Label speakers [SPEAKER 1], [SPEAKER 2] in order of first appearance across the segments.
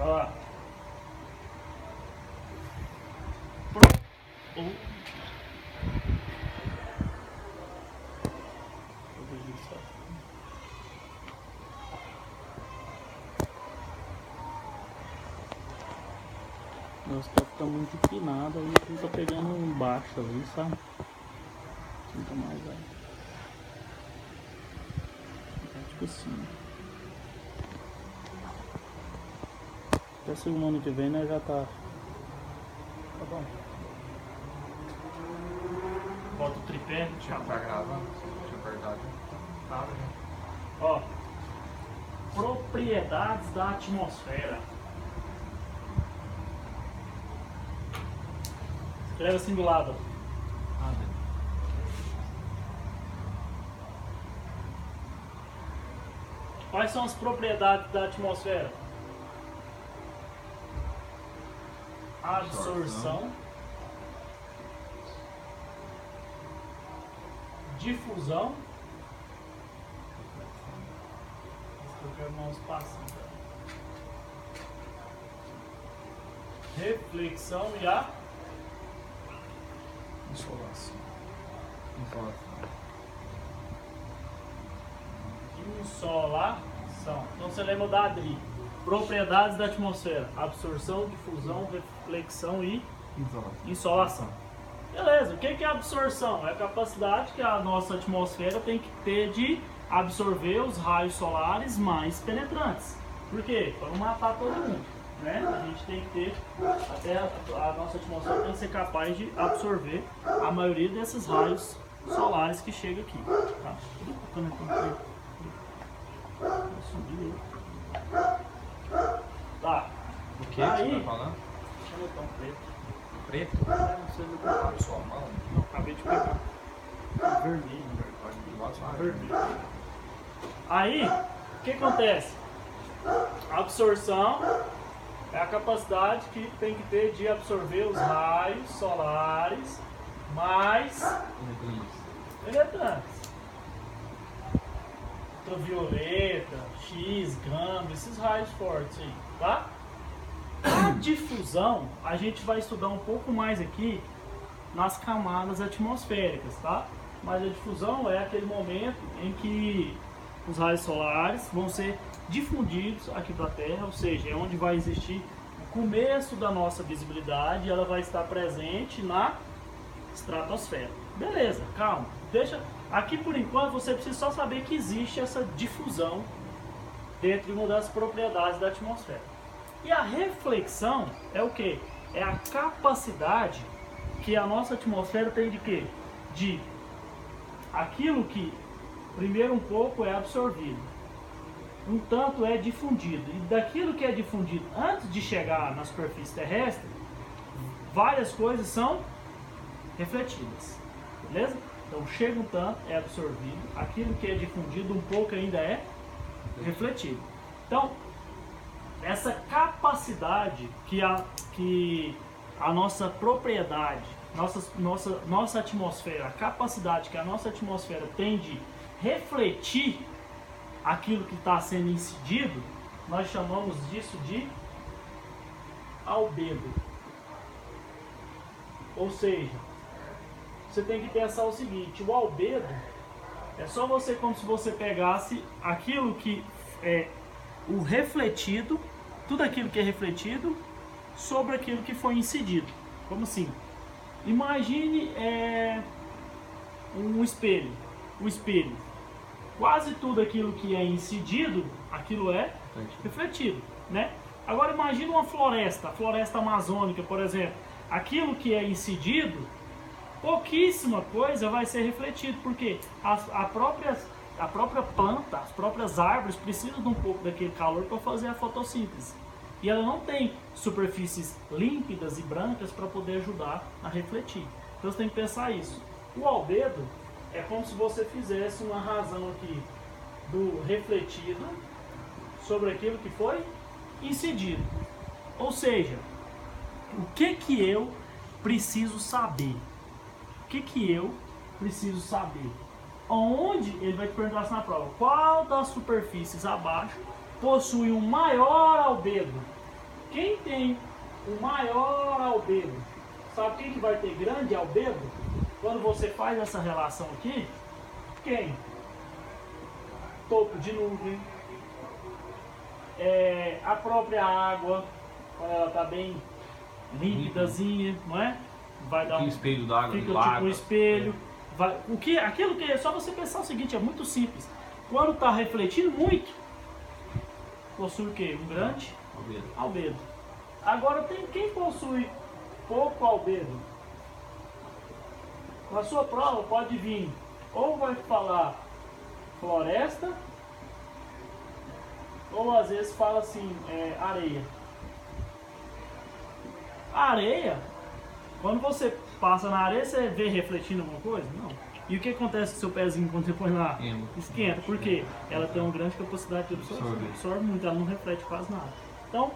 [SPEAKER 1] Olha lá. Nossa, tá ficando muito empinado aí, não tá pegando baixo ali, sabe? Sinta mais aí. Tipo assim. Até semana que vem, né, já tá. Tá bom. Bota o tripé.
[SPEAKER 2] Tinha tá gravando, tinha apertado. Tá, né?
[SPEAKER 1] Ó. Propriedades da atmosfera. Escreve assim do lado. Quais são as propriedades da atmosfera? Absorção, difusão. Eu quero dar um espaço. Reflexão e a
[SPEAKER 2] Insolação.
[SPEAKER 1] insolação. Então você lembra da ADRI. Propriedades da atmosfera: absorção, difusão, reflexão e insolação. Beleza, o que é absorção? É a capacidade que a nossa atmosfera tem que ter de absorver os raios solares mais penetrantes. Por quê? Para não matar todo mundo, né? A gente tem que ter, até a nossa atmosfera tem que ser capaz de absorver a maioria desses raios solares que chegam aqui. Tá? Tá.
[SPEAKER 2] O que
[SPEAKER 1] Aí,
[SPEAKER 2] você vai falar?
[SPEAKER 1] deixa eu botar um preto.
[SPEAKER 2] Preto?
[SPEAKER 1] Não sei do que eu falo.
[SPEAKER 2] Sua mão?
[SPEAKER 1] Não, acabei de pegar. Vermelho. Vermelho. Aí, o que acontece? A absorção é a capacidade que tem que ter de absorver os raios solares mais penetrantes. Ultravioleta, X, gama, esses raios fortes aí, tá? A difusão, a gente vai estudar um pouco mais aqui nas camadas atmosféricas, tá? Mas a difusão é aquele momento em que os raios solares vão ser difundidos aqui para a Terra, ou seja, é onde vai existir o começo da nossa visibilidade e ela vai estar presente na estratosfera. Beleza, calma. Deixa aqui por enquanto você precisa só saber que existe essa difusão dentro de uma das propriedades da atmosfera. E a reflexão é o que? É a capacidade que a nossa atmosfera tem de quê? De aquilo que primeiro um pouco é absorvido, um tanto é difundido, e daquilo que é difundido antes de chegar na superfície terrestre, várias coisas são refletidas, beleza? Então chega um tanto, é absorvido, aquilo que é difundido um pouco ainda é refletido. Então, essa capacidade que a nossa propriedade, nossa atmosfera, a capacidade que a nossa atmosfera tem de refletir aquilo que está sendo incidido, nós chamamos disso de albedo. Ou seja, você tem que pensar o seguinte: o albedo é só você, como se você pegasse aquilo que é o refletido, tudo aquilo que é refletido sobre aquilo que foi incidido. Como assim? Imagine um espelho. O espelho. Quase tudo aquilo que é incidido, aquilo é refletido, né? Agora imagine uma floresta, a floresta amazônica, por exemplo. Aquilo que é incidido, pouquíssima coisa vai ser refletido, porque a própria planta, as próprias árvores precisam de um pouco daquele calor para fazer a fotossíntese. E ela não tem superfícies límpidas e brancas para poder ajudar a refletir. Então você tem que pensar isso. O albedo é como se você fizesse uma razão aqui do refletido sobre aquilo que foi incidido. Ou seja, o que eu preciso saber? O que eu preciso saber? Onde, ele vai te perguntar assim na prova, qual das superfícies abaixo possui um maior albedo? Quem tem o maior albedo, sabe quem que vai ter grande albedo? Quando você faz essa relação aqui, quem? Topo de nuvem, a própria água, quando ela está bem límpidazinha, não é? Vai dar
[SPEAKER 2] um espelho d'água,
[SPEAKER 1] fica tipo um espelho. Vai, aquilo que é só você pensar o seguinte, é muito simples. Quando está refletindo muito, possui o quê? Um grande albedo. Agora tem quem possui pouco albedo. Na sua prova pode vir, ou vai falar floresta, ou às vezes fala assim, areia. A areia, quando você passa na areia, você vê refletindo alguma coisa? Não. E o que acontece com o seu pezinho quando você põe lá? Esquenta. Por quê? Ela tem uma grande capacidade de absorção. Absorve muito, ela não reflete quase nada. Então,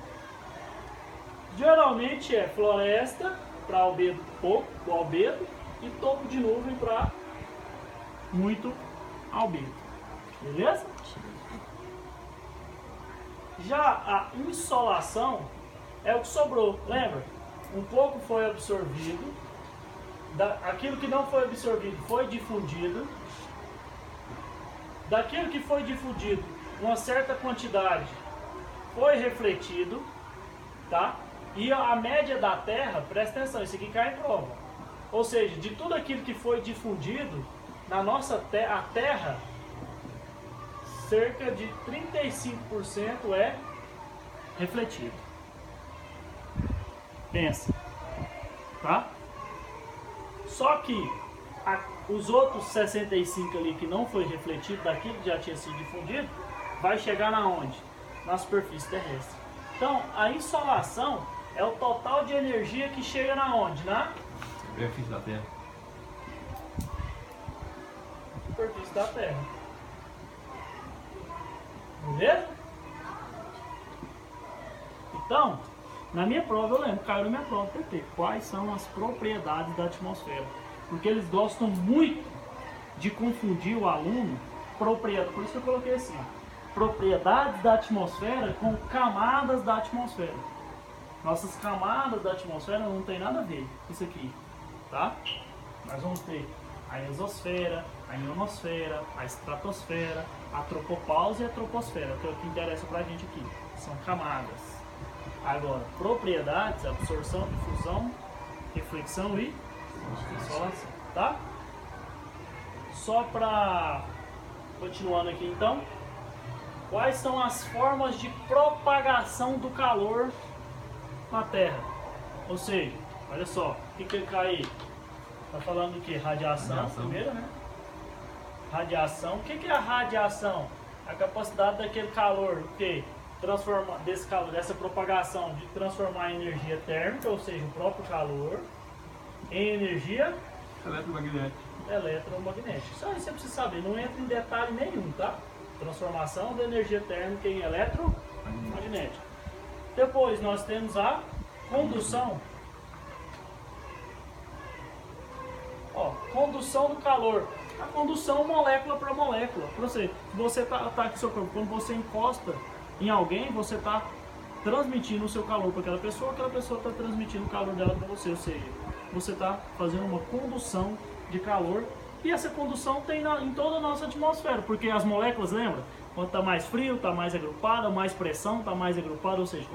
[SPEAKER 1] geralmente é floresta para albedo pouco, albedo, e topo de nuvem para muito albedo. Beleza? Já a insolação é o que sobrou, lembra? Um pouco foi absorvido, aquilo que não foi absorvido foi difundido, daquilo que foi difundido, uma certa quantidade foi refletido, tá? E a média da Terra, presta atenção, isso aqui cai em prova. Ou seja, de tudo aquilo que foi difundido, na nossa a Terra, cerca de 35% é refletido. Pensa, tá? Só que os outros 65 ali que não foi refletido daquilo que já tinha sido difundido, vai chegar na onde? Na superfície terrestre. Então, a insolação é o total de energia que chega na onde? Na
[SPEAKER 2] superfície da Terra.
[SPEAKER 1] Superfície da Terra. Beleza? Então, na minha prova, eu lembro, caiu na minha prova PT, quais são as propriedades da atmosfera. Porque eles gostam muito de confundir o aluno, propriedade, por isso que eu coloquei assim, ó, propriedades da atmosfera com camadas da atmosfera. Nossas camadas da atmosfera não tem nada a ver com isso aqui, tá? Nós vamos ter a exosfera, a ionosfera, a estratosfera, a tropopausa e a troposfera, que é o que interessa pra gente aqui, são camadas. Agora, propriedades, absorção, difusão, reflexão e insolação, tá? Só para continuando aqui então, quais são as formas de propagação do calor na Terra? Ou seja, olha só, o que ele cai aí? Tá falando do que? Radiação, primeiro, né? Radiação. O que é a radiação? A capacidade daquele calor, o que? Transformar desse calor, dessa propagação de transformar em energia térmica, ou seja, o próprio calor, em energia eletromagnética. Só isso você precisa saber, não entra em detalhe nenhum, tá? Transformação da energia térmica em eletromagnética. Depois nós temos a condução. Ó, condução do calor. A condução molécula para molécula. Se você tá aqui seu corpo, quando você encosta em alguém, você está transmitindo o seu calor para aquela pessoa está transmitindo o calor dela para você, ou seja, você está fazendo uma condução de calor, e essa condução tem em toda a nossa atmosfera, porque as moléculas, lembra? Quando está mais frio, está mais agrupada, mais pressão, está mais agrupada, ou seja,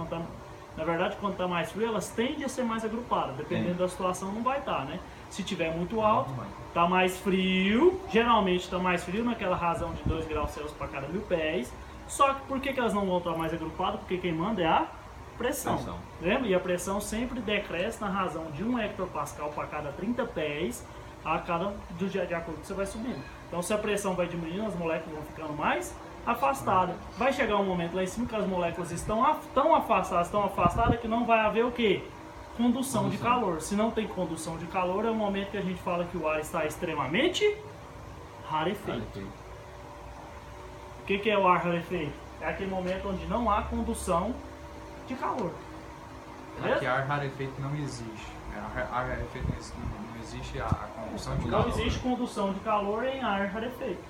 [SPEAKER 1] na verdade, quando está mais frio, elas tendem a ser mais agrupadas, dependendo da situação não vai estar, né? Se tiver muito alto, está mais frio, geralmente está mais frio naquela razão de 2 graus Celsius para cada 1000 pés. Só que por que elas não vão estar mais agrupadas? Porque quem manda é a pressão. Lembra? E a pressão sempre decresce na razão de 1 hectopascal para cada 30 pés, de acordo com que você vai subindo. Então, se a pressão vai diminuindo, as moléculas vão ficando mais afastadas. Vai chegar um momento lá em cima que as moléculas estão tão afastadas que não vai haver o quê? Condução de calor. Se não tem condução de calor, é o momento que a gente fala que o ar está extremamente rarefeito. O que é o ar rarefeito? É aquele momento onde não há condução de calor.
[SPEAKER 2] Beleza? Aqui ar rarefeito não existe. Ar rarefeito não existe a condução de calor.
[SPEAKER 1] Não existe condução de calor em ar rarefeito.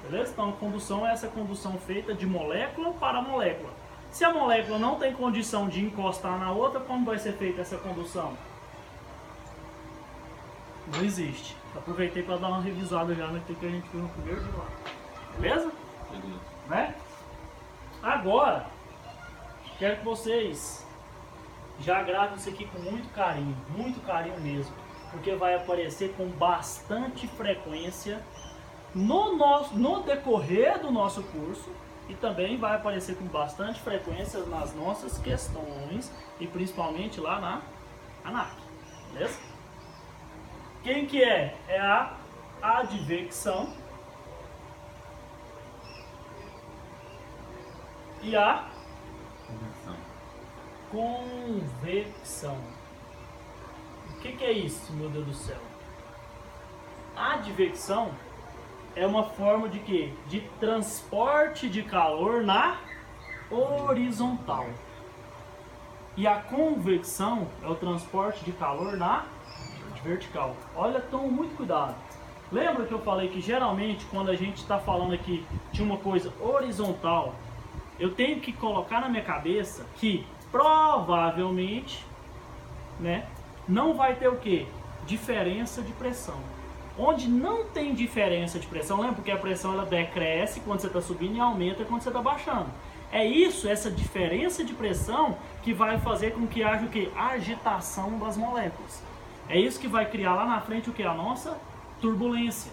[SPEAKER 1] Beleza? Então a condução é essa condução feita de molécula para molécula. Se a molécula não tem condição de encostar na outra, como vai ser feita essa condução? Não existe. Aproveitei para dar uma revisada já no que a gente viu no primeiro de lá. Beleza?
[SPEAKER 3] Beleza.
[SPEAKER 1] Né? Agora, quero que vocês já gravem isso aqui com muito carinho mesmo, porque vai aparecer com bastante frequência no decorrer do nosso curso e também vai aparecer com bastante frequência nas nossas questões e principalmente lá na ANAC. Beleza? Quem que é? É a advecção e a convecção. O que é isso, meu Deus do céu? A advecção é uma forma de quê? De transporte de calor na horizontal. E a convecção é o transporte de calor na vertical. Olha, tome muito cuidado. Lembra que eu falei que geralmente quando a gente está falando aqui de uma coisa horizontal, eu tenho que colocar na minha cabeça que provavelmente, né, não vai ter o que? Diferença de pressão. Onde não tem diferença de pressão, lembra que a pressão ela decresce quando você está subindo e aumenta quando você está baixando. É isso, essa diferença de pressão que vai fazer com que haja o que? A agitação das moléculas. É isso que vai criar lá na frente o que? A nossa turbulência.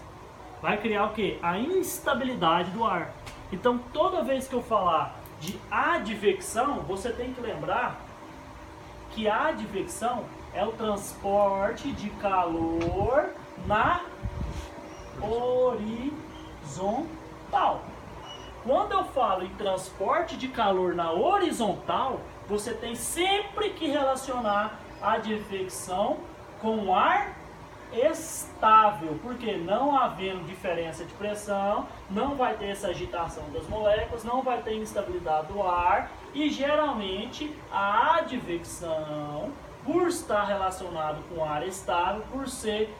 [SPEAKER 1] Vai criar o que? A instabilidade do ar. Então toda vez que eu falar de advecção, você tem que lembrar que a advecção é o transporte de calor na horizontal. Quando eu falo em transporte de calor na horizontal, você tem sempre que relacionar a advecção com ar estável, porque não havendo diferença de pressão, não vai ter essa agitação das moléculas, não vai ter instabilidade do ar e geralmente a advecção, por estar relacionado com ar estável, por ser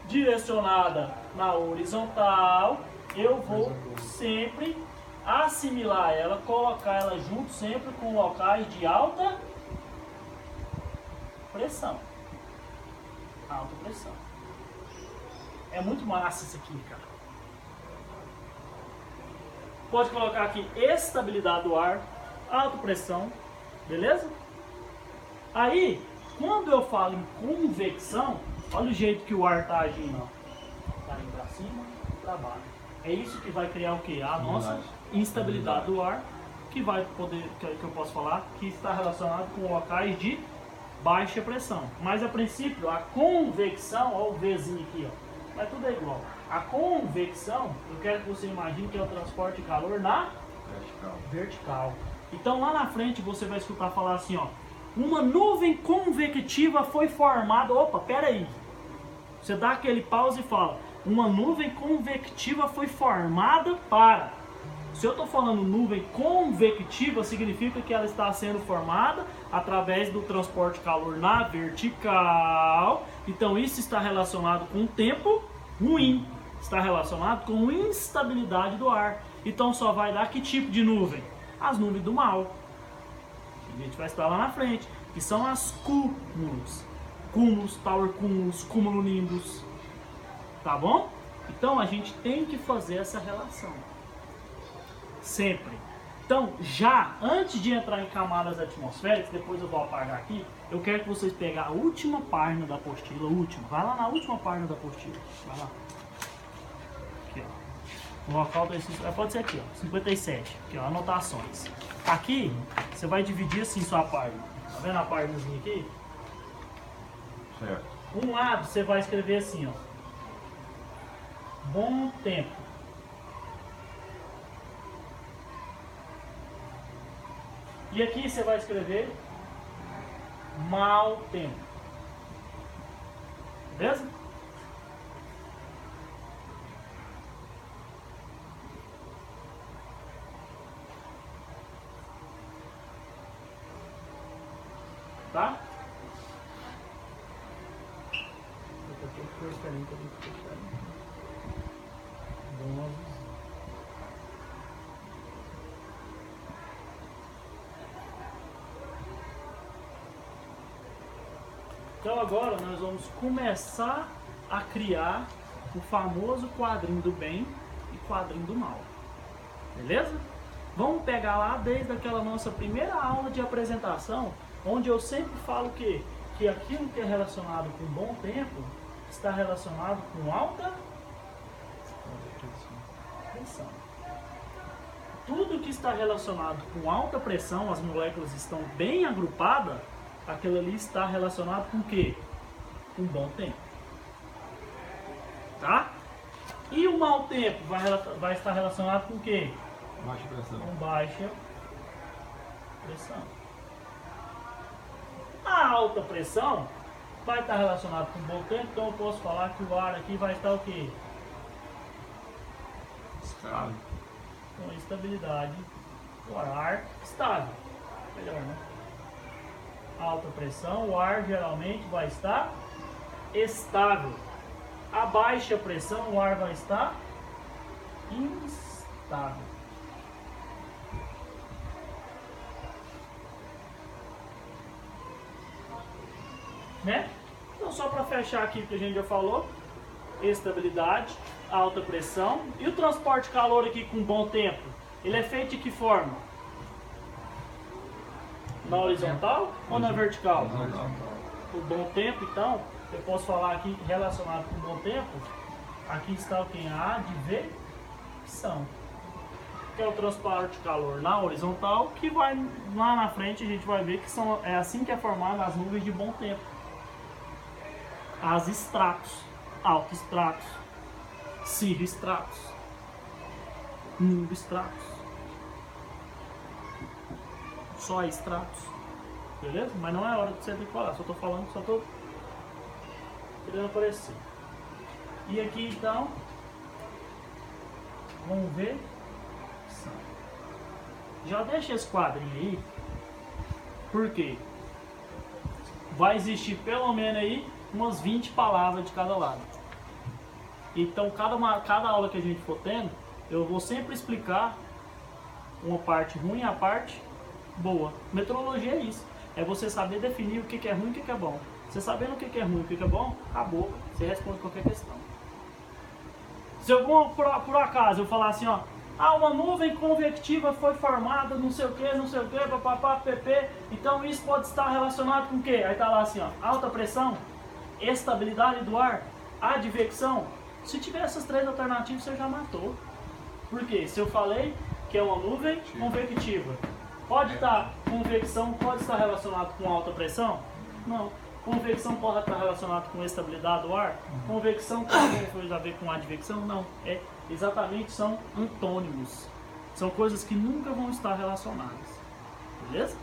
[SPEAKER 1] direcionada na horizontal, eu vou sempre assimilar ela, colocar ela junto sempre com locais de alta pressão. Alta pressão. É muito massa isso aqui, cara. Pode colocar aqui estabilidade do ar, alta pressão, beleza? Aí, quando eu falo em convecção, olha o jeito que o ar está agindo, ó. Tá indo para cima, para baixo. É isso que vai criar o que? A nossa instabilidade do ar, que vai poder, que eu posso falar, que está relacionado com locais de baixa pressão. Mas a princípio, a convecção, olha o Vzinho aqui, ó. Mas tudo é igual. A convecção, eu quero que você imagine que é o transporte de calor na vertical. Então lá na frente você vai escutar falar assim, ó. Uma nuvem convectiva foi formada. Opa, pera aí. Você dá aquele pause e fala. Uma nuvem convectiva foi formada para. Se eu estou falando nuvem convectiva, significa que ela está sendo formada através do transporte de calor na vertical. Então isso está relacionado com tempo ruim. Está relacionado com instabilidade do ar. Então só vai dar que tipo de nuvem? As nuvens do mal. A gente vai estar lá na frente, que são as cúmulos. Cúmulos, tower cúmulos, cumulonimbus. Tá bom? Então a gente tem que fazer essa relação. Sempre. Então, já antes de entrar em camadas atmosféricas, depois eu vou apagar aqui, eu quero que vocês peguem a última página da apostila, vai lá na última página da apostila, vai lá. Aqui, ó. O local pode ser aqui, ó, 57, aqui, ó, anotações. Aqui, você vai dividir assim sua página. Tá vendo a páginazinha aqui?
[SPEAKER 3] Certo.
[SPEAKER 1] Um lado você vai escrever assim, ó. Bom tempo. E aqui você vai escrever mau tempo. Beleza? Tá? Então agora nós vamos começar a criar o famoso quadrinho do bem e quadrinho do mal. Beleza? Vamos pegar lá desde aquela nossa primeira aula de apresentação, onde eu sempre falo que aquilo que é relacionado com bom tempo está relacionado com alta pressão. Tudo que está relacionado com alta pressão, as moléculas estão bem agrupadas, aquilo ali está relacionado com o quê? Com bom tempo. Tá? E o mau tempo vai estar relacionado com o quê?
[SPEAKER 3] Baixa pressão.
[SPEAKER 1] Com baixa pressão. A alta pressão vai estar relacionado com bom tempo, então eu posso falar que o ar aqui vai estar o quê?
[SPEAKER 3] Estável.
[SPEAKER 1] Com estabilidade. O ar estável. Melhor, né? Alta pressão, o ar geralmente vai estar estável. A baixa pressão, o ar vai estar instável. Né? Então, só para fechar aqui o que a gente já falou: estabilidade, alta pressão. E o transporte de calor aqui com bom tempo, ele é feito de que forma? Na horizontal ou na vertical? O bom tempo, então, eu posso falar aqui relacionado com bom tempo. Aqui está o que? A advecção, que é o transporte de calor na horizontal, que vai lá na frente a gente vai ver que é assim que é formada as nuvens de bom tempo. As estratos, alto-estratos, cirro-estratos, nimbo-estratos, só estratos, beleza? Mas não é hora de você decorar, só tô falando, só tô querendo aparecer. E aqui então, vamos ver, já deixa esse quadrinho aí, porque vai existir pelo menos aí umas 20 palavras de cada lado. Então cada aula que a gente for tendo, eu vou sempre explicar uma parte ruim e a parte boa. Metrologia é isso, é você saber definir o que é ruim e o que é bom. Você sabendo o que é ruim e o que é bom, acabou, você responde qualquer questão. Se eu por acaso eu falar assim, ó, uma nuvem convectiva foi formada, não sei o que, papapá, pp, então isso pode estar relacionado com o quê? Aí tá lá assim, ó, alta pressão, estabilidade do ar, advecção. Se tiver essas três alternativas, você já matou. Por quê? Se eu falei que é uma nuvem convectiva, pode estar convecção, pode estar relacionado com alta pressão? Não. Convecção pode estar relacionado com estabilidade do ar? Convecção tem alguma coisa a ver com advecção? Não. Exatamente, são antônimos. São coisas que nunca vão estar relacionadas. Beleza?